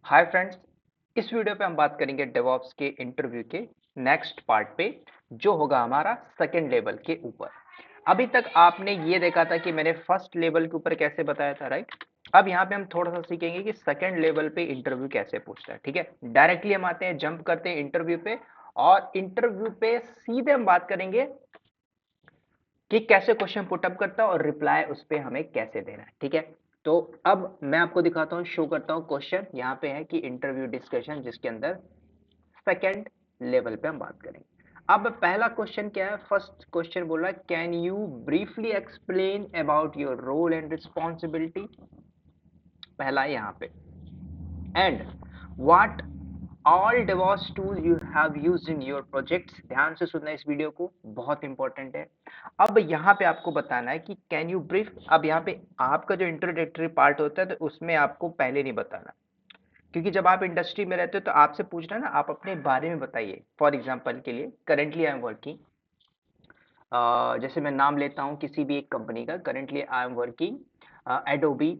Hi friends. इस video पे हम बात करेंगे डेवऑप्स के इंटरव्यू के नेक्स्ट पार्ट पे, जो होगा हमारा सेकंड लेवल के ऊपर। अभी तक आपने ये देखा था कि मैंने फर्स्ट लेवल के ऊपर कैसे बताया था, राइट। अब यहाँ पे हम थोड़ा सा सीखेंगे कि सेकंड लेवल पे इंटरव्यू कैसे पूछता है। ठीक है, डायरेक्टली हम आते हैं, जंप करते हैं इंटरव्यू पे। और इंटरव्यू पे सीधे हम बात करेंगे कि कैसे क्वेश्चन पुटअप करता है और रिप्लाई उस पर हमें कैसे देना है। ठीक है, तो अब मैं आपको दिखाता हूँ, शो करता हूँ क्वेश्चन। यहाँ पे है कि इंटरव्यू डिस्कशन, जिसके अंदर सेकंड लेवल पे हम बात करेंगे। अब पहला क्वेश्चन क्या है? फर्स्ट क्वेश्चन बोल रहा है, can you briefly explain about your role and responsibility. पहला है यहाँ पे, and what all DevOps tool you have used in your projects. ध्यान से सुनना इस वीडियो को, बहुत इंपॉर्टेंट है। अब यहाँ पे आपको बताना है कि कैन यू ब्रीफ। अब यहाँ पे आपका जो इंट्रोडक्टरी पार्ट होता है, तो उसमें आपको पहले नहीं बताना, क्योंकि जब आप इंडस्ट्री में रहते हो तो आपसे पूछना ना, आप अपने बारे में बताइए। फॉर एग्जाम्पल के लिए, करेंटली आई एम वर्किंग, जैसे मैं नाम लेता हूँ किसी भी एक कंपनी का, currently I am working Adobe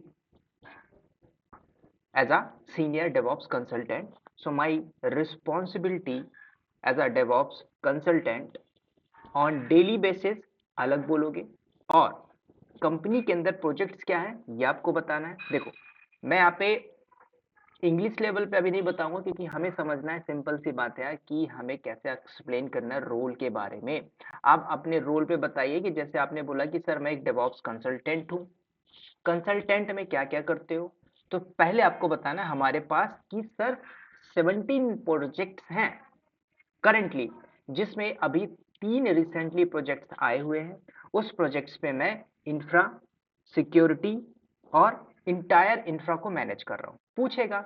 as a senior DevOps consultant. So my responsibility as a DevOps consultant on daily basis अलग बोलोगे, और कंपनी के अंदर प्रोजेक्ट्स क्या है ये आपको बताना है। देखो, मैं यहाँ पे इंग्लिश लेवल पे अभी नहीं बताऊंगा, क्योंकि हमें समझना है, सिंपल सी बात है कि हमें कैसे एक्सप्लेन करना है रोल के बारे में। आप अपने रोल पे बताइए कि जैसे आपने बोला कि सर मैं एक डेवऑप्स कंसल्टेंट हूँ, कंसल्टेंट में क्या क्या करते हो। तो पहले आपको बताना है हमारे पास कि सर 17 प्रोजेक्ट्स हैं करेंटली, जिसमें अभी 3 रिसेंटली प्रोजेक्ट्स आए हुए हैं। उस प्रोजेक्ट्स पे मैं इंफ्रा, सिक्योरिटी और इंटायर इंफ्रा को मैनेज कर रहा हूँ। पूछेगा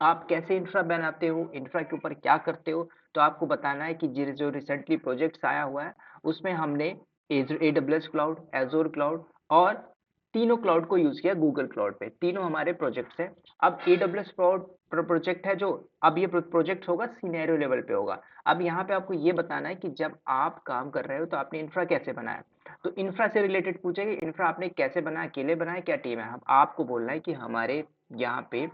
आप कैसे इंफ्रा बनाते हो, इंफ्रा के ऊपर क्या करते हो, तो आपको बताना है कि जो रिसेंटली प्रोजेक्ट्स आया हुआ है उसमें हमने AWS क्लाउड, एजोर क्लाउड और तीनों क्लाउड को यूज किया गूगल क्लाउड पे। तीनों हमारे प्रोजेक्ट्स हैं। अब AWS क्लाउड प्रोजेक्ट है जो, अब ये प्रोजेक्ट होगा सिनेरियो लेवल पे होगा। अब यहाँ पे आपको ये बताना है कि जब आप काम कर रहे हो तो आपने इंफ्रा कैसे बनाया। तो इंफ्रा से रिलेटेड पूछेंगे, इंफ्रा आपने कैसे बनाया, अकेले बनाया, क्या टीम है। आपको बोलना है कि हमारे यहाँ पे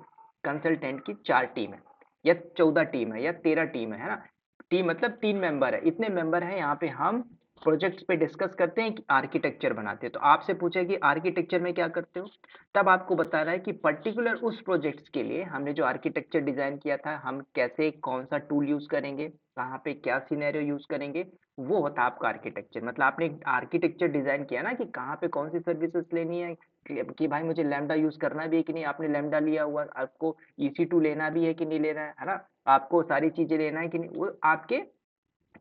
कंसल्टेंट की 4 टीम है, या 14 टीम है, या 13 टीम है ना। टीम मतलब 3 मेंबर है, इतने मेंबर हैं। यहाँ पे हम प्रोजेक्ट्स पे डिस्कस करते हैं कि आर्किटेक्चर बनाते हैं। तो आपसे पूछे कि आर्किटेक्चर में क्या करते हो, तब आपको बताना है कि पर्टिकुलर उस प्रोजेक्ट्स के लिए हमने जो आर्किटेक्चर डिजाइन किया था, हम कैसे कौन सा टूल यूज करेंगे, कहाँ पे क्या सिनेरियो यूज करेंगे, वो होता है आपका आर्किटेक्चर। मतलब आपने आर्किटेक्चर डिजाइन किया ना कि कहाँ पे कौन सी सर्विसेज लेनी है, कि भाई मुझे लैम्डा यूज करना भी है कि नहीं, आपने लैम्डा लिया हुआ, आपको EC2 लेना भी है कि नहीं लेना है ना, आपको सारी चीजें लेना है कि नहीं, वो आपके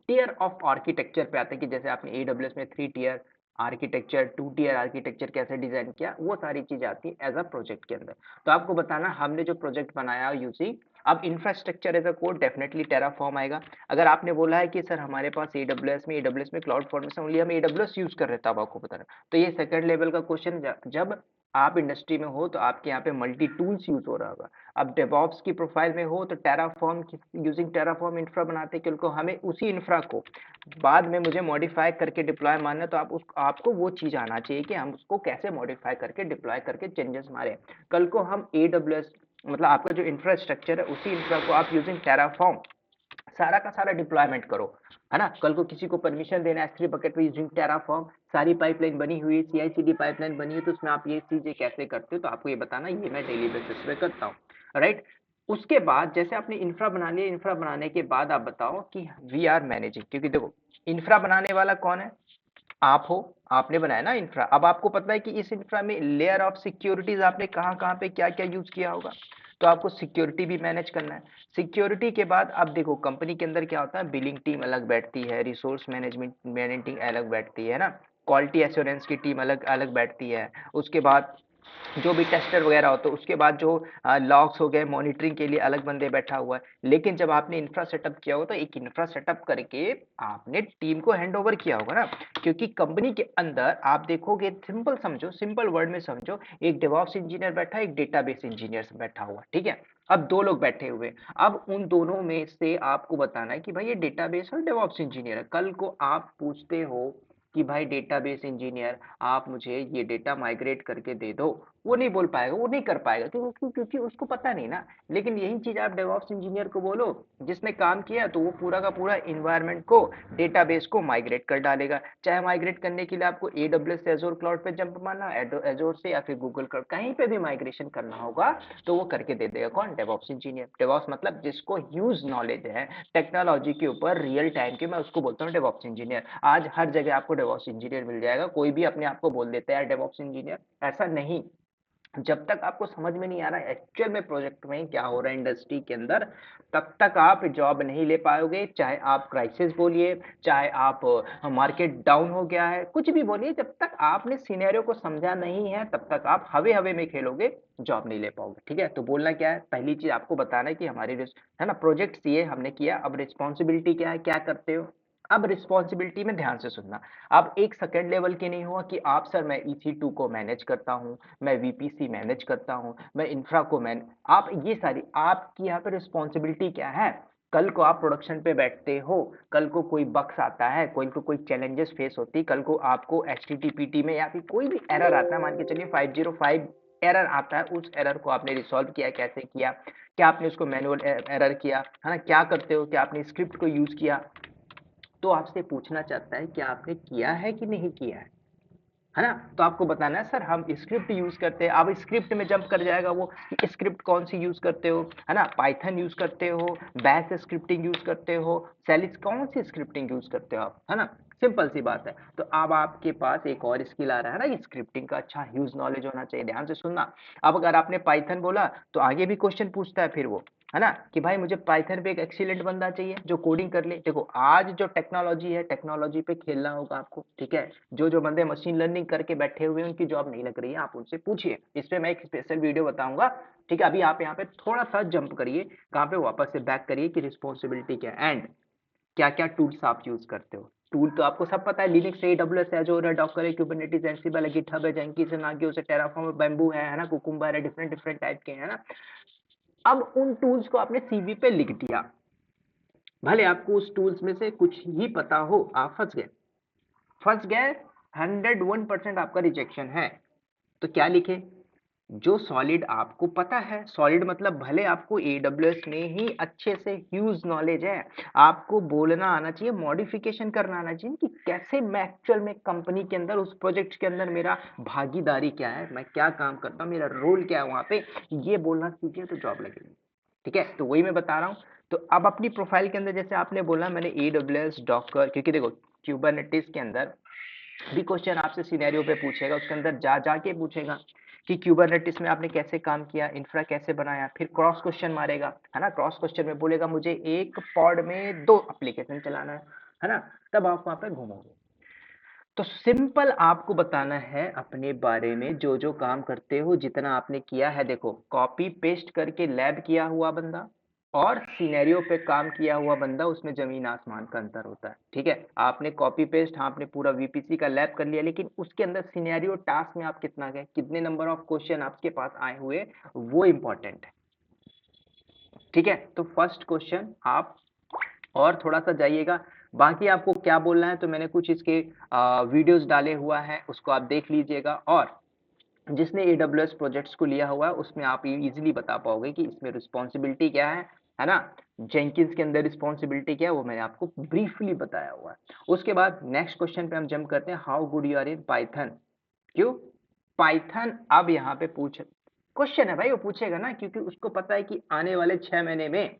टियर ऑफ आर्किटेक्चर पे आते हैं। कि जैसे आपने AWS में 3 टियर आर्किटेक्चर, 2 टियर आर्किटेक्चर कैसे डिजाइन किया, वो सारी चीजें आती है एज अ प्रोजेक्ट के अंदर। तो आपको बताना हमने जो प्रोजेक्ट बनाया यूजिंग, अब infrastructure as a code definitely Terraform आएगा। अगर आपने बोला है कि सर हमारे पास AWS में क्लाउड फॉर्मेशन ओनली, हम AWS यूज कर रहे हैं, तब आपको बताना। तो ये सेकंड लेवल का क्वेश्चन, जब आप इंडस्ट्री में हो तो आपके यहाँ पे मल्टी टूल्स यूज हो रहा होगा। अब डेवऑप्स की प्रोफाइल में हो तो टेराफॉर्म, यूजिंग टेराफॉर्म इंफ्रा बनाते हैं, क्योंकि हमें उसी इंफ्रा को बाद में मुझे मॉडिफाई करके डिप्लॉय मारना है। तो आपको वो चीज आना चाहिए कि हम उसको कैसे मॉडिफाई करके डिप्लॉय करके चेंजेस मारे। कल को हम AWS, मतलब आपका जो इंफ्रास्ट्रक्चर है, उसी इंफ्रा को आप यूजिंग टेराफॉर्म सारा का सारा डिप्लॉयमेंट करो, है ना। कल को किसी को परमिशन देना है S3 बकेट पे यूजिंग टेराफॉर्म, सारी पाइपलाइन बनी हुई है, CI/CD पाइपलाइन बनी है, तो उसमें आप ये चीजें कैसे करते हो, तो आपको ये बताना, ये मैं डेली बेसिस पे करता हूँ, राइट। उसके बाद जैसे आपने इंफ्रा बना लिया, इंफ्रा बनाने के बाद आप बताओ कि वी आर मैनेजिंग, क्योंकि देखो इंफ्रा बनाने वाला कौन है, आप हो, आपने बनाया ना इंफ्रा। अब आपको पता है कि इस इंफ्रा में लेयर ऑफ सिक्योरिटीज आपने कहाँ कहाँ पे क्या क्या यूज किया होगा, तो आपको सिक्योरिटी भी मैनेज करना है। सिक्योरिटी के बाद अब देखो कंपनी के अंदर क्या होता है, बिलिंग टीम अलग बैठती है, रिसोर्स मैनेजमेंट मैनेजिंग अलग बैठती है ना, क्वालिटी एश्योरेंस की टीम अलग अलग बैठती है। उसके बाद जो भी टेस्टर वगैरह होता है, उसके बाद जो लॉग्स हो गए, मॉनिटरिंग के लिए अलग बंदे बैठा हुआ है। लेकिन जब आपने इंफ्रा सेटअप किया हो तो एक इंफ्रा सेटअप करके आपने टीम को हैंड ओवर किया होगा ना, क्योंकि कंपनी के अंदर आप देखोगे, सिंपल समझो, सिंपल वर्ड में समझो, एक डेवऑप्स इंजीनियर बैठा है, एक डेटाबेस इंजीनियर बैठा हुआ, ठीक है। अब 2 लोग बैठे हुए, अब उन दोनों में से आपको बताना है कि भाई ये डेटाबेस और डेवऑप्स इंजीनियर है। कल को आप पूछते हो कि भाई डेटाबेस इंजीनियर आप मुझे ये डेटा माइग्रेट करके दे दो, वो नहीं बोल पाएगा, वो नहीं कर पाएगा, क्योंकि उसको पता नहीं ना। लेकिन यही चीज आप डेवऑप्स इंजीनियर को बोलो जिसने काम किया, तो वो पूरा का पूरा इन्वायरमेंट को, डेटाबेस को माइग्रेट कर डालेगा। चाहे माइग्रेट करने के लिए आपको AWS से एजोर क्लाउड पे जंप मारना, एजोर से या फिर गूगल क्लाउड, कहीं पे भी माइग्रेशन करना होगा तो वो करके दे देगा। कौन? DevOps engineer. डेवऑप्स मतलब जिसको ह्यूज नॉलेज है टेक्नोलॉजी के ऊपर रियल टाइम के, मैं उसको बोलता हूँ डेवऑप्स इंजीनियर। आज हर जगह आपको डेवऑप्स इंजीनियर मिल जाएगा, कोई भी अपने आप को बोल देता है डेवऑप्स इंजीनियर, ऐसा नहीं। जब तक आपको समझ में नहीं आ रहा है एक्चुअल में प्रोजेक्ट में क्या हो रहा है इंडस्ट्री के अंदर, तब तक आप जॉब नहीं ले पाओगे। चाहे आप क्राइसिस बोलिए, चाहे आप मार्केट डाउन हो गया है, कुछ भी बोलिए, जब तक आपने सिनेरियो को समझा नहीं है तब तक आप हवे हवे में खेलोगे, जॉब नहीं ले पाओगे। ठीक है, तो बोलना क्या है, पहली चीज आपको बताना है कि हमारी है ना प्रोजेक्ट ये हमने किया, अब रिस्पॉन्सिबिलिटी क्या है, क्या करते हो। अब रिस्पॉन्सिबिलिटी में ध्यान से सुनना। अब एक सेकंड लेवल के नहीं हुआ कि आप सर मैं EC2 को मैनेज करता हूँ, मैं VPC मैनेज करता हूँ, मैं इंफ्रा को मैनेज, आप ये सारी आपकी यहाँ पे रिस्पॉन्सिबिलिटी क्या है। कल को आप प्रोडक्शन पे बैठते हो, कल को कोई बग्स आता है, कोई चैलेंजेस फेस होती, कल को आपको HTTPT में या फिर कोई भी एरर आता है, मान के चलिए 505 एरर आता है, उस एरर को आपने रिसॉल्व किया, कैसे किया, क्या आपने उसको मैनुअल एरर किया है ना, क्या करते हो, क्या आपने स्क्रिप्ट को यूज किया, तो आपसे पूछना चाहता है कि आपने किया है कि नहीं किया है ना। तो आपको बताना है सर हम स्क्रिप्ट यूज करते हैं। अब स्क्रिप्ट में जंप कर जाएगा वो कि स्क्रिप्ट कौन सी यूज करते हो, है ना, पाइथन यूज करते हो, बैश स्क्रिप्टिंग यूज करते हो, सेलिस, कौन सी स्क्रिप्टिंग यूज करते हो आप, है ना। सिंपल सी बात है। तो अब आपके पास एक और स्किल आ रहा है ना, ये स्क्रिप्टिंग का अच्छा ह्यूज नॉलेज होना चाहिए। ध्यान से सुनना। अब अगर आपने पाइथन बोला तो आगे भी क्वेश्चन पूछता है फिर वो, है ना, कि भाई मुझे पाइथन पे एक एक्सीलेंट बंदा चाहिए जो कोडिंग कर ले। देखो आज जो टेक्नोलॉजी है, टेक्नोलॉजी पे खेलना होगा आपको। ठीक है, जो जो बंदे मशीन लर्निंग करके बैठे हुए हैं उनकी जॉब नहीं लग रही है, आप उनसे पूछिए। इस पे मैं एक स्पेशल वीडियो बताऊंगा। ठीक है, अभी आप यहाँ पे थोड़ा सा जंप करिए, कहाँ पे, वापस से बैक करिए कि रिस्पॉन्सिबिलिटी क्या एंड क्या क्या टूल्स आप यूज करते हो। टूल तो आपको सब पता है, लिनक्स है, AWS है, एज़ोर है, डॉकर है, कुबरनेटिस, एंसिबल है, गिटहब है, जेंकिंस है, नागियो है, टेराफॉर्म है, बैम्बू है ना, कुकुम्बर है, डिफरेंट डिफरेंट टाइप के, है ना। अब उन टूल्स को आपने CV पे लिख दिया, भले आपको उस टूल्स में से कुछ ही पता हो, आप फंस गए 101% आपका रिजेक्शन है। तो क्या लिखे, जो सॉलिड आपको पता है। सॉलिड मतलब भले आपको AWS में ही अच्छे से ह्यूज नॉलेज है, आपको बोलना आना चाहिए, मॉडिफिकेशन करना आना चाहिए कि कैसे मैं एक्चुअल में कंपनी के अंदर, उस प्रोजेक्ट के अंदर मेरा भागीदारी क्या है, मैं क्या काम करता हूँ, मेरा रोल क्या है वहां पे, ये बोलना सीखिए तो जॉब लगेगी। ठीक है, तो वही मैं बता रहा हूँ। तो अब अपनी प्रोफाइल के अंदर जैसे आपने बोला मैंने AWS, डॉकर, क्योंकि देखो क्यूबरनेटिस के अंदर भी क्वेश्चन आपसे सिनेरियो पे पूछेगा, उसके अंदर जा जाके पूछेगा कि क्यूबरनेटिस में आपने कैसे काम किया, इंफ्रा कैसे बनाया, फिर क्रॉस क्वेश्चन मारेगा, है ना। क्रॉस क्वेश्चन में बोलेगा मुझे एक पॉड में 2 एप्लीकेशन चलाना है ना, तब आप वहां पे घूमोगे। तो सिंपल आपको बताना है अपने बारे में, जो जो काम करते हो, जितना आपने किया है। देखो कॉपी पेस्ट करके लैब किया हुआ बंदा और सिनेरियो पे काम किया हुआ बंदा, उसमें जमीन आसमान का अंतर होता है। ठीक है, आपने कॉपी पेस्ट, हाँ आपने पूरा VPC का लैब कर लिया, लेकिन उसके अंदर सिनेरियो टास्क में आप कितना गए, कितने नंबर ऑफ क्वेश्चन आपके पास आए हुए, वो इंपॉर्टेंट है। ठीक है, तो फर्स्ट क्वेश्चन आप और थोड़ा सा जाइएगा, बाकी आपको क्या बोलना है तो मैंने कुछ इसके वीडियोस डाले हुआ है, उसको आप देख लीजिएगा। और जिसने AWS प्रोजेक्ट्स को लिया हुआ है उसमें आप इजीली बता पाओगे कि इसमें रिस्पॉन्सिबिलिटी क्या है ना। जेंकिंस के अंदर रिस्पॉन्सिबिलिटी क्या है वो मैंने आपको ब्रीफली बताया हुआ है। उसके बाद नेक्स्ट क्वेश्चन पे हम जंप करते हैं, how good you are in Python. क्यों पाइथन, अब यहाँ पे पूछ क्वेश्चन है भाई, वो पूछेगा ना, क्योंकि उसको पता है कि आने वाले 6 महीने में,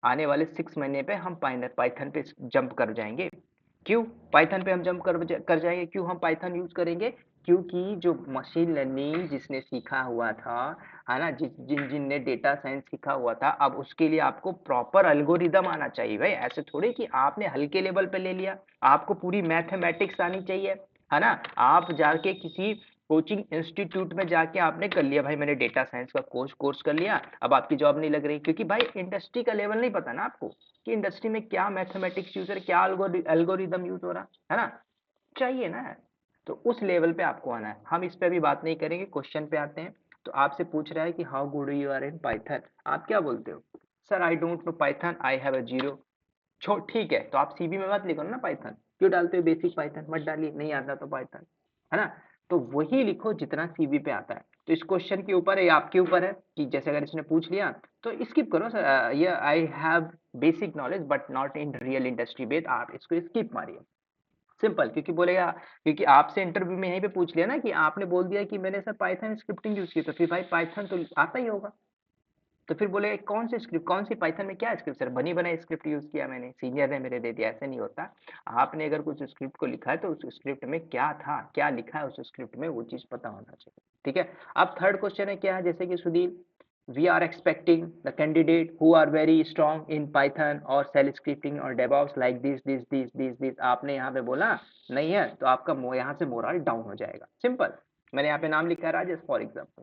आने वाले 6 महीने पे हम पाइथन पे जंप कर जाएंगे। क्यों पाइथन पे हम जंप कर जाएंगे, क्यों हम पाइथन यूज करेंगे, क्योंकि जो मशीन लर्निंग जिसने सीखा हुआ था, है ना, जिन ने डेटा साइंस सीखा हुआ था, अब उसके लिए आपको प्रॉपर एल्गोरिदम आना चाहिए भाई। ऐसे थोड़े कि आपने हल्के लेवल पे ले लिया, आपको पूरी मैथमेटिक्स आनी चाहिए, है ना। आप जाके किसी कोचिंग इंस्टीट्यूट में जाके आपने कर लिया भाई, मैंने डेटा साइंस का कोर्स कर लिया, अब आपकी जॉब नहीं लग रही, क्योंकि भाई इंडस्ट्री का लेवल नहीं पता ना आपको कि इंडस्ट्री में क्या मैथमेटिक्स यूज है, क्या एल्गोरिदम यूज हो रहा है ना, चाहिए ना। तो उस लेवल पे आपको आना है, हम इस पे अभी बात नहीं करेंगे, क्वेश्चन पे आते हैं। तो आपसे पूछ रहा है कि how good you are in Python, आप क्या बोलते हो, sir I don't know Python, I have a zero. छो ठीक है, तो आप CV में मत लिखो ना पाइथन, क्यों डालते हो बेसिक पाइथन, मत डालिए, नहीं आता तो पाइथन, है ना। तो वही लिखो जितना सीवी पे आता है। तो इस क्वेश्चन के ऊपर, ये आपके ऊपर है कि जैसे अगर इसने पूछ लिया तो स्किप करो सर, ये I have basic knowledge but not in real industry based, आप इसको स्किप मारिए, सिंपल। क्योंकि बोलेगा, क्योंकि आपसे इंटरव्यू में यहीं पे पूछ लिया ना कि आपने बोल दिया कि मैंने सर पाइथन स्क्रिप्टिंग यूज की, तो फिर भाई पाइथन तो आता ही होगा। तो फिर बोले कौन सी स्क्रिप्ट, कौन सी पाइथन में क्या स्क्रिप्ट, सर बनी बनाई स्क्रिप्ट यूज किया मैंने, सीनियर ने मेरे दे दिया, ऐसे नहीं होता। आपने अगर कुछ स्क्रिप्ट को लिखा है तो उस स्क्रिप्ट में क्या था, क्या लिखा है उस स्क्रिप्ट में, वो चीज पता होना चाहिए, ठीक है। अब थर्ड क्वेश्चन है क्या है, जैसे कि Sudhir, we are expecting the candidate who are very strong in Python or shell scripting or DevOps like this। आपने यहाँ पे बोला नहीं है तो आपका यहाँ से मोरल डाउन हो जाएगा, सिंपल। मैंने यहाँ पे नाम लिखा है राजेश फॉर एग्जाम्पल,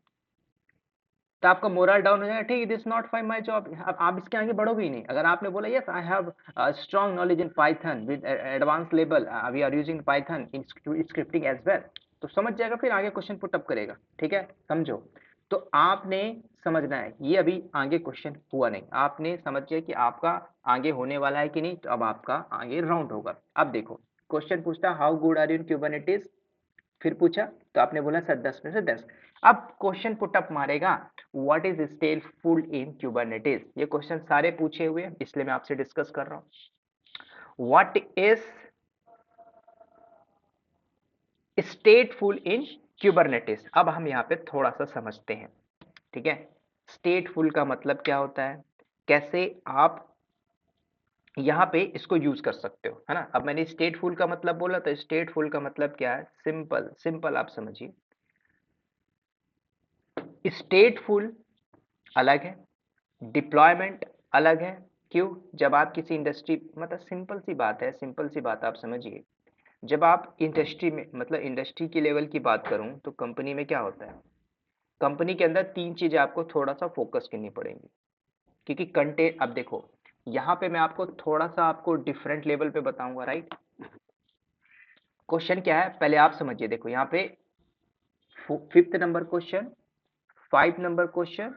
तो आपका मोरल डाउन हो जाएगा, ठीक है, this not find my job. अब आप इसके आगे बढ़ोगे ही नहीं। अगर आपने बोला yes I have strong knowledge in Python with advance level, we are using Python in scripting as well, तो समझ जाएगा, फिर आगे क्वेश्चन पुट अप करेगा, ठीक है, समझो। तो आपने समझना है, ये अभी आगे क्वेश्चन हुआ नहीं, आपने समझ लिया कि आपका आगे होने वाला है कि नहीं, तो अब आपका आगे राउंड होगा। अब देखो क्वेश्चन पूछता how good are you in Kubernetes, फिर पूछा तो आपने बोला सर 10 में से 10। अब क्वेश्चन पुट अप मारेगा, what is stateful in Kubernetes, ये क्वेश्चन सारे पूछे हुए हैं इसलिए मैं आपसे डिस्कस कर रहा हूं। What is stateful in Kubernetes, अब हम यहाँ पे थोड़ा सा समझते हैं, ठीक है। स्टेटफुल का मतलब क्या होता है, कैसे आप यहाँ पे इसको यूज कर सकते हो, है ना। अब मैंने स्टेटफुल का मतलब बोला, तो स्टेटफुल का मतलब क्या है, सिंपल सिंपल आप समझिए। स्टेटफुल अलग है, डिप्लॉयमेंट अलग है। क्यों, जब आप किसी इंडस्ट्री, मतलब सिंपल सी बात है, सिंपल सी बात आप समझिए, जब आप इंडस्ट्री में, मतलब इंडस्ट्री की लेवल की बात करूं तो कंपनी में क्या होता है, कंपनी के अंदर तीन चीजें आपको थोड़ा सा फोकस करनी पड़ेंगी। क्योंकि कंटेंट, अब देखो यहाँ पे मैं आपको थोड़ा सा आपको डिफरेंट लेवल पे बताऊंगा, राइट। क्वेश्चन क्या है पहले आप समझिए, देखो यहाँ पे 5th number question, 5 number question,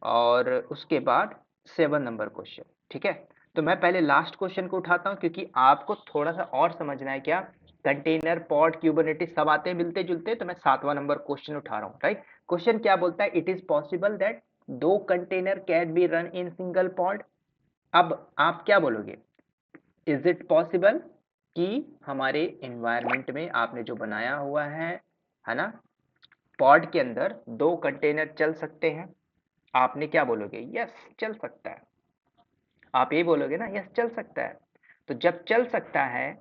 और उसके बाद 7 नंबर क्वेश्चन, ठीक है। तो मैं पहले लास्ट क्वेश्चन को उठाता हूं क्योंकि आपको थोड़ा सा और समझना है, क्या कंटेनर पॉड क्यूबरनेटिस सब आते हैं मिलते जुलते, तो मैं 7वां नंबर क्वेश्चन उठा रहा हूं, राइट। क्वेश्चन क्या बोलता है, इट इज पॉसिबल दैट दो container can be run in single pod. अब आप क्या बोलोगे, इज इट पॉसिबल कि हमारे एनवायरनमेंट में आपने जो बनाया हुआ है ना, पॉड के अंदर दो कंटेनर चल सकते हैं। आपने क्या बोलोगे, यस चल सकता है, आप ये बोलोगे ना, यस चल सकता है। तो जब चल सकता है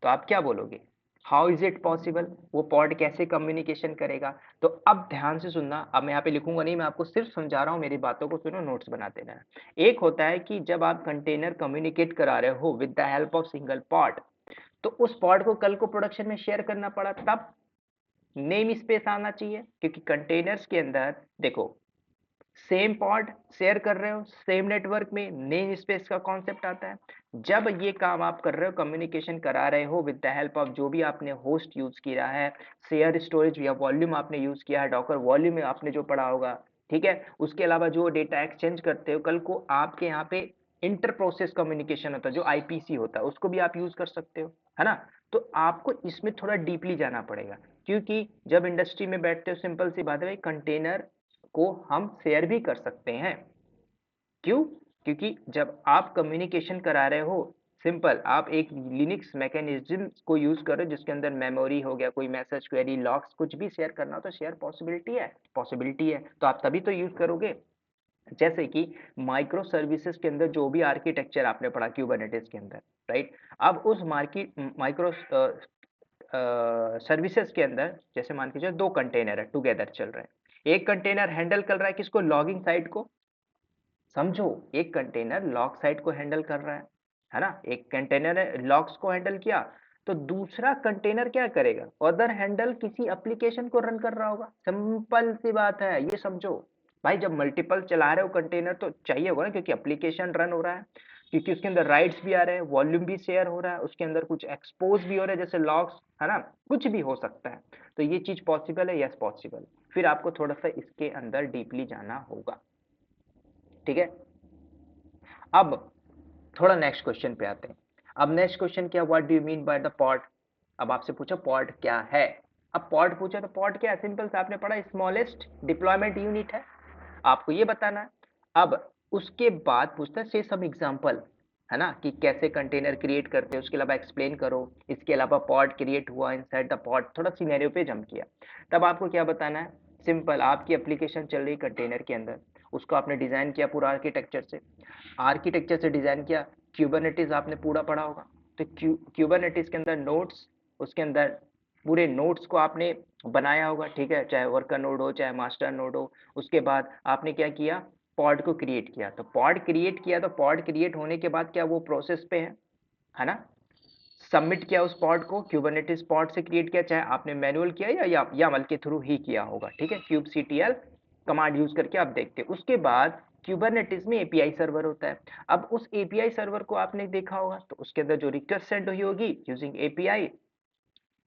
तो आप क्या बोलोगे, हाउ इज इट पॉसिबल, वो पॉड कैसे कम्युनिकेशन करेगा। तो अब ध्यान से सुनना, अब मैं यहाँ पे लिखूंगा नहीं, मैं आपको सिर्फ समझा रहा हूँ, मेरी बातों को सुनो, नोट्स बनाते रहना। एक होता है कि जब आप कंटेनर कम्युनिकेट करा रहे हो with the help of single pod, तो उस पॉड को कल को प्रोडक्शन में शेयर करना पड़ा, तब नेम स्पेस आना चाहिए। क्योंकि कंटेनर्स के अंदर देखो, सेम पॉड शेयर कर रहे हो, सेम नेटवर्क में नेम स्पेस का कॉन्सेप्ट आता है। जब ये काम आप कर रहे हो, कम्युनिकेशन करा रहे हो विद द हेल्प ऑफ जो भी आपने होस्ट यूज किया है, शेयर स्टोरेज या वॉल्यूम आपने यूज किया है, डॉकर वॉल्यूम में आपने जो पढ़ा होगा, ठीक है। उसके अलावा जो डेटा एक्सचेंज करते हो, कल को आपके यहाँ पे इंटर प्रोसेस कम्युनिकेशन होता है, जो आईपीसी होता है, उसको भी आप यूज कर सकते हो, है ना। तो आपको इसमें थोड़ा डीपली जाना पड़ेगा, क्योंकि जब इंडस्ट्री में बैठते हो, सिंपल सी बात है भाई, कंटेनर को हम शेयर भी कर सकते हैं। क्यों, क्योंकि जब आप कम्युनिकेशन करा रहे हो, सिंपल आप एक लिनक्स मैकेनिज्म को यूज कर रहे हो जिसके अंदर मेमोरी हो गया, कोई मैसेज क्वेरी लॉग्स कुछ भी शेयर करना हो, तो शेयर पॉसिबिलिटी है, पॉसिबिलिटी है, तो आप तभी तो यूज करोगे। जैसे कि माइक्रो सर्विसेज के अंदर जो भी आर्किटेक्चर आपने पढ़ा क्यूबरनेटिस के अंदर, राइट। अब उस माइक्रो सर्विसेज के अंदर जैसे मान के चलो दो कंटेनर है टुगेदर चल रहे हैं, एक कंटेनर हैंडल कर रहा है किसको, लॉगिंग साइड को, समझो, एक कंटेनर लॉग साइड को हैंडल कर रहा है ना, एक कंटेनर ने लॉग्स को हैंडल किया, तो दूसरा कंटेनर क्या करेगा, अदर हैंडल किसी एप्लीकेशन को रन कर रहा होगा, सिंपल सी बात है, ये समझो। भाई जब मल्टीपल चला रहे हो कंटेनर तो चाहिए होगा ना, क्योंकि एप्लीकेशन रन हो रहा है, क्योंकि उसके अंदर राइट्स भी आ रहे हैं, वॉल्यूम भी शेयर हो रहा है, उसके अंदर कुछ एक्सपोज भी हो रहा है जैसे लॉग्स, है ना, कुछ भी हो सकता है। तो ये चीज पॉसिबल है, यस पॉसिबल। फिर आपको थोड़ा सा इसके अंदर डीपली जाना होगा, ठीक है। अब थोड़ा नेक्स्ट क्वेश्चन पे आते हैं। अब नेक्स्ट क्वेश्चन क्या, what do you mean by the pod. अब आपसे पूछा पॉड क्या है। अब पॉड पूछा तो पॉड क्या है, सिंपल सा आपने पढ़ा, स्मॉलेस्ट डिप्लॉयमेंट यूनिट है, आपको ये बताना है। अब उसके बाद पूछता है से सम एग्जांपल, है ना, कि कैसे कंटेनर क्रिएट करते हैं, उसके अलावा एक्सप्लेन करो, इसके अलावा पॉड क्रिएट हुआ इनसाइड द पॉड, थोड़ा सिनेरियो पे जंप किया। तब आपको क्या बताना है, सिंपल, आपकी एप्लीकेशन चल रही कंटेनर के अंदर, उसको आपने डिजाइन किया पूरा आर्किटेक्चर से, डिजाइन किया, क्यूबरनेटिस आपने पूरा पढ़ा होगा, तो क्यूबरनेटिस के अंदर नोड्स, उसके अंदर पूरे नोड्स को आपने बनाया होगा, ठीक है, चाहे वर्कर नोड हो चाहे मास्टर नोड हो। उसके बाद आपने क्या किया, पॉड को क्रिएट किया, तो पॉड क्रिएट किया, तो पॉड क्रिएट होने के बाद क्या वो प्रोसेस पे है ना, सबमिट किया उस पॉड को, क्यूबरनेटिस पॉड से क्रिएट किया, चाहे आपने मैनुअल किया या YAML के थ्रू ही किया होगा, ठीक है, kubectl कमांड यूज करके आप देखते हैं। उसके बाद क्यूबरनेटिस में एपीआई सर्वर होता है। अब उस एपीआई सर्वर को आपने देखा होगा, तो उसके अंदर जो रिक्वेस्ट सेंड हुई होगी यूजिंग एपीआई,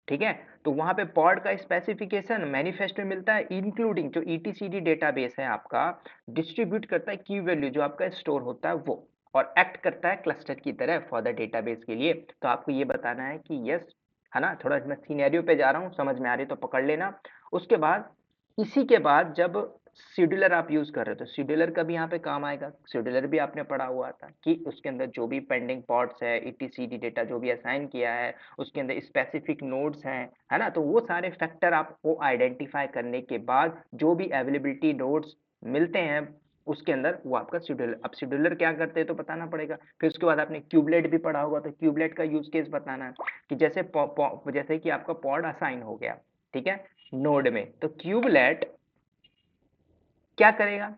ठीक है, तो वहां पे पॉड का स्पेसिफिकेशन मैनिफेस्ट में मिलता है, इंक्लूडिंग जो ईटीसीडी डेटाबेस है आपका, डिस्ट्रीब्यूट करता है की वैल्यू जो आपका स्टोर होता है वो, और एक्ट करता है क्लस्टर की तरह फॉर द डेटाबेस के लिए। तो आपको ये बताना है कि यस, है ना, थोड़ा मैं सिनेरियो पे जा रहा हूँ, समझ में आ रही तो पकड़ लेना। उसके बाद इसी के बाद जब शेड्यूलर आप यूज कर रहे हो, तो शेड्यूलर का भी यहाँ पे काम आएगा। शेड्यूलर भी आपने पढ़ा हुआ था कि उसके अंदर जो भी पेंडिंग पॉड्स है, ईटीसीडी डेटा जो भी असाइन किया है, उसके अंदर स्पेसिफिक नोड्स हैं, है ना, तो वो सारे फैक्टर आपको आइडेंटिफाई करने के बाद जो भी अवेलेबिलिटी नोड्स मिलते हैं उसके अंदर, वो आपका शेड्यूलर। अब शेड्यूलर क्या करते हैं तो बताना पड़ेगा। फिर उसके बाद आपने क्यूबलेट भी पढ़ा होगा, तो क्यूबलेट का यूज केस बताना है कि जैसे कि आपका पॉड असाइन हो गया, ठीक है, नोड में, तो क्यूबलेट क्या करेगा,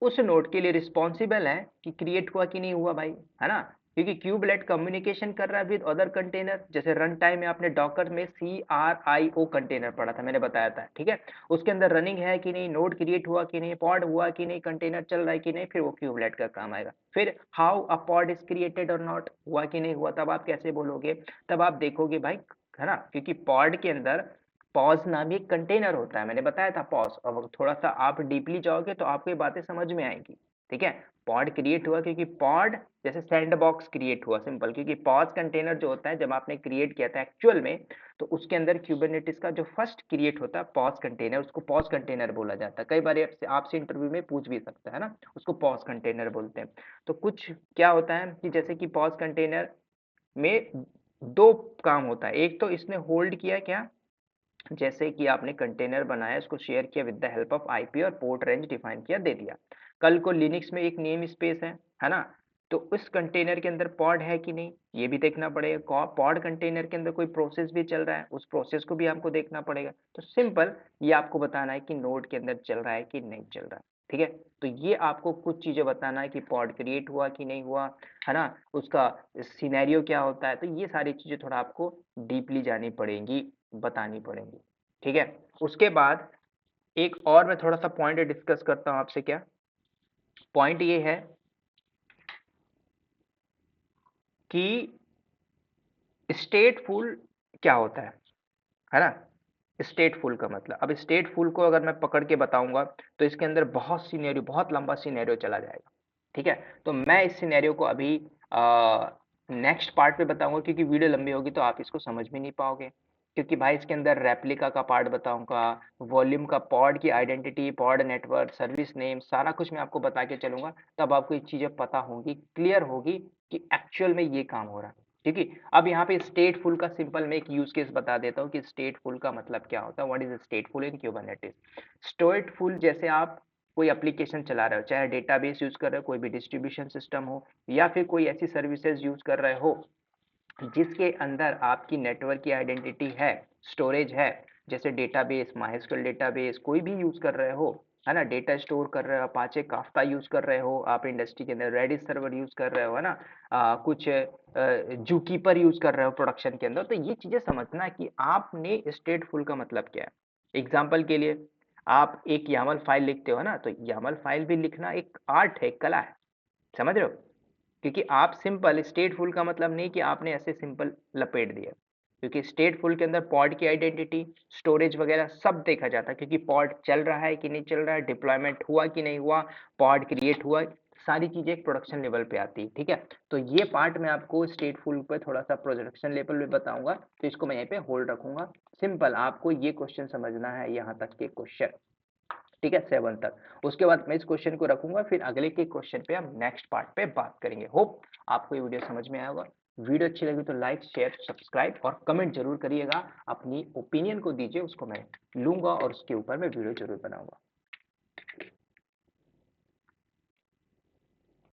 उस नोड के लिए रिस्पॉन्सिबल है कि क्रिएट हुआ कि नहीं हुआ भाई, है ना, क्योंकि क्यूबलेट कम्युनिकेशन कर रहा है विद अदर कंटेनर। जैसे रन टाइम में आपने डॉकर में CRIO कंटेनर पढ़ा था, मैंने बताया था, ठीक है, उसके अंदर रनिंग है कि नहीं, नोड क्रिएट हुआ कि नहीं, पॉड हुआ कि नहीं, कंटेनर चल रहा है कि नहीं, फिर वो क्यूबलेट का काम आएगा। फिर how a pod is created और नॉट, हुआ कि नहीं हुआ, तब आप कैसे बोलोगे, तब आप देखोगे भाई, है ना, क्योंकि पॉड के अंदर पॉज नाम एक कंटेनर होता है, मैंने बताया था पॉज। अब थोड़ा सा आप डीपली जाओगे तो आपको ये बातें समझ में आएंगी, ठीक है। पॉड क्रिएट हुआ क्योंकि पॉड जैसे सैंड बॉक्स क्रिएट हुआ, सिंपल, क्योंकि पॉज कंटेनर जो होता है जब आपने क्रिएट किया था एक्चुअल में, तो उसके अंदर क्यूबरनेटिस का जो फर्स्ट क्रिएट होता है पॉज कंटेनर, उसको पॉज कंटेनर बोला जाता है। कई बार आपसे इंटरव्यू में पूछ भी सकता है ना, उसको पॉज कंटेनर बोलते हैं। तो कुछ क्या होता है कि जैसे कि पॉज कंटेनर में दो काम होता है, एक तो इसने होल्ड किया क्या, जैसे कि आपने कंटेनर बनाया, उसको शेयर किया with the help of IP और पोर्ट रेंज डिफाइन किया, दे दिया। कल को लिनक्स में एक नेम स्पेस है ना, तो उस कंटेनर के अंदर पॉड है कि नहीं ये भी देखना पड़ेगा। पॉड कंटेनर के अंदर कोई प्रोसेस भी चल रहा है, उस प्रोसेस को भी आपको देखना पड़ेगा। तो सिंपल ये आपको बताना है कि नोड के अंदर चल रहा है कि नहीं चल रहा है, ठीक है। तो ये आपको कुछ चीजें बताना है कि पॉड क्रिएट हुआ कि नहीं हुआ, है ना, उसका सिनेरियो क्या होता है, तो ये सारी चीजें थोड़ा आपको डीपली जानी पड़ेंगी, बतानी पड़ेंगी, ठीक है। उसके बाद एक और मैं थोड़ा सा पॉइंट डिस्कस करता हूं आपसे। क्या पॉइंट ये है कि स्टेटफुल क्या होता है ना, स्टेटफुल का मतलब, अब स्टेटफुल को अगर मैं पकड़ के बताऊंगा तो इसके अंदर बहुत सिनेरियो, बहुत लंबा सिनेरियो चला जाएगा, ठीक है। तो मैं इस सिनेरियो को अभी नेक्स्ट पार्ट पे बताऊंगा, क्योंकि वीडियो लंबी होगी तो आप इसको समझ भी नहीं पाओगे, क्योंकि भाई इसके अंदर रेप्लिका का पार्ट बताऊंगा, वॉल्यूम का, पॉड की identity, pod network, service name, सारा कुछ मैं आपको बता के चलूंगा, तब आपको ये चीजें पता होंगी, क्लियर होगी कि एक्चुअल में ये काम हो रहा है, ठीक है। अब यहाँ पे स्टेटफुल का सिंपल मैं एक यूज केस बता देता हूँ कि स्टेटफुल का मतलब क्या होता है, what is stateful in Kubernetes. Stateful जैसे आप कोई एप्लीकेशन चला रहे हो, चाहे डेटाबेस यूज कर रहे हो, कोई भी डिस्ट्रीब्यूशन सिस्टम हो, या फिर कोई ऐसी सर्विसेज यूज कर रहे हो जिसके अंदर आपकी नेटवर्क की आइडेंटिटी है, स्टोरेज है, जैसे डेटाबेस, माइस्क्यूएल डेटाबेस कोई भी यूज कर रहे हो, है ना, डेटा स्टोर कर रहे हो, अपाचे काफ्का यूज कर रहे हो, आप इंडस्ट्री के अंदर रेडिस सर्वर यूज कर रहे हो, है ना, कुछ जूकीपर यूज कर रहे हो प्रोडक्शन के अंदर, तो ये चीजें समझना कि आपने स्टेटफुल का मतलब क्या है। एग्जाम्पल के लिए आप एक यामल फाइल लिखते हो ना, तो यामल फाइल भी लिखना एक आर्ट है, एक कला है, समझ रहे हो, क्योंकि आप सिंपल स्टेटफुल का मतलब नहीं कि आपने ऐसे सिंपल लपेट दिया, क्योंकि स्टेटफुल के अंदर पॉड की आइडेंटिटी, स्टोरेज वगैरह सब देखा जाता है, क्योंकि पॉड चल रहा है कि नहीं चल रहा है, डिप्लॉयमेंट हुआ कि नहीं हुआ, पॉड क्रिएट हुआ, सारी चीजें एक प्रोडक्शन लेवल पे आती है, ठीक है। तो ये पार्ट मैं आपको स्टेटफुल पे थोड़ा सा प्रोडक्शन लेवल पे बताऊंगा, तो इसको मैं यहाँ पे होल्ड रखूंगा। सिंपल, आपको ये क्वेश्चन समझना है, यहाँ तक के क्वेश्चन, ठीक है, 7 तक। उसके बाद मैं इस क्वेश्चन को रखूंगा, फिर अगले के क्वेश्चन पे हम नेक्स्ट पार्ट पे बात करेंगे। होप आपको ये वीडियो समझ में आया होगा। वीडियो अच्छी लगी तो लाइक शेयर सब्सक्राइब और कमेंट जरूर करिएगा, अपनी ओपिनियन को दीजिए, उसको मैं लूंगा और उसके ऊपर मैं वीडियो जरूर बनाऊंगा।